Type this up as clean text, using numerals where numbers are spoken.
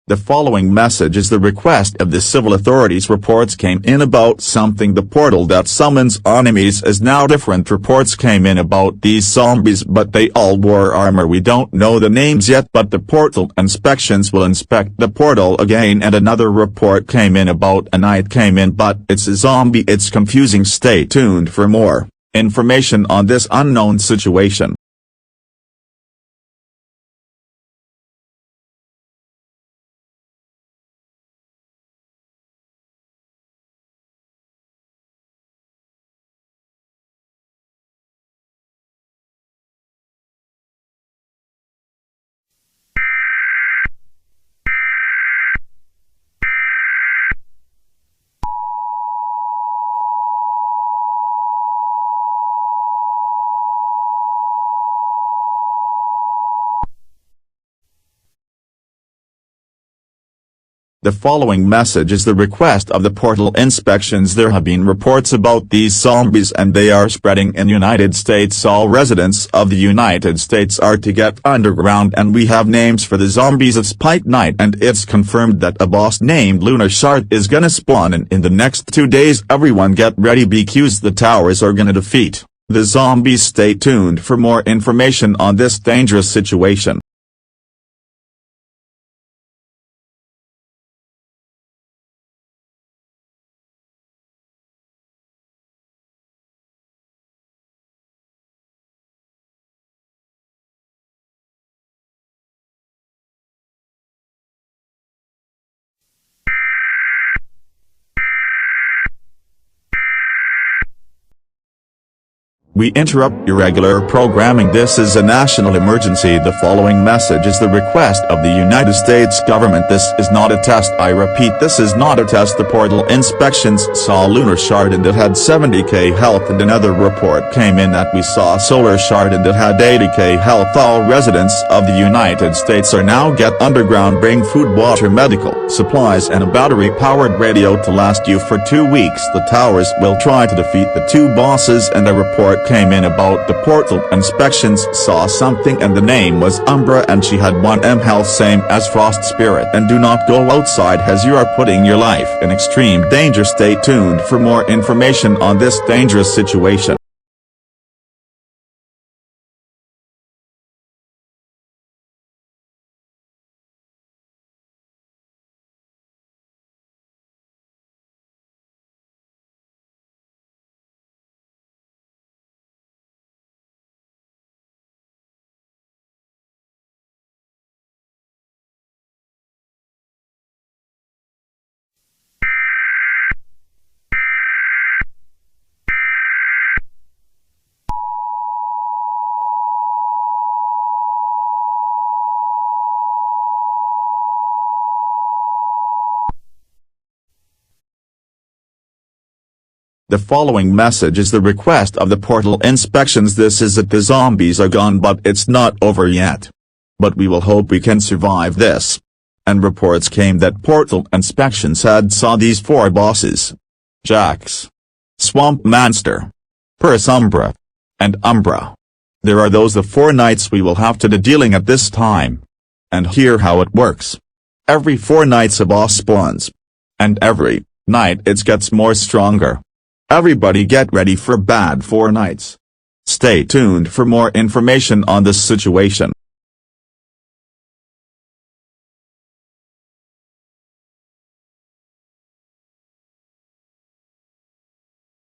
The following message is the request of the civil authorities. Reports came in about something. The portal that summons enemies is now different. Reports came in about these zombies, but they all wore armor. We don't know the names yet, but the portal inspections will inspect the portal again. And another report came in about a knight came in, but it's a zombie. It's confusing. Stay tuned for more information on this unknown situation. The following message is the request of the portal inspections. There have been reports about these zombies and they are spreading in United States. All residents of the United States are to get underground, and we have names for the zombies. It's Spike Night, and it's confirmed that a boss named Lunar Shard is gonna spawn in the next 2 days. Everyone get ready because the towers are gonna defeat the zombies. Stay tuned for more information on this dangerous situation. We interrupt your regular programming. This is a national emergency. The following message is the request of the United States government. This is not a test. I repeat, this is not a test. The portal inspections saw Lunar Shard and it had 70k health, and another report came in that we saw Solar Shard and it had 80k health. All residents of the United States are now get underground. Bring food, water, medical supplies and a battery-powered radio to last you for 2 weeks. The towers will try to defeat the 2 bosses, and a report came in about the portal inspections saw something and the name was Umbra and she had 1m health, same as Frost Spirit. And do not go outside as you are putting your life in extreme danger. Stay tuned for more information on this dangerous situation. The following message is the request of the portal inspections. This is it. The zombies are gone, but it's not over yet. But we will hope we can survive this. And reports came that portal inspections had saw these 4 bosses: Jax, Swamp Monster, Purse Umbra, and Umbra. There are those the 4 knights we will have to do dealing at this time. And here how it works. Every 4 nights a boss spawns. And every night it gets more stronger. Everybody get ready for bad 4 nights. Stay tuned for more information on this situation.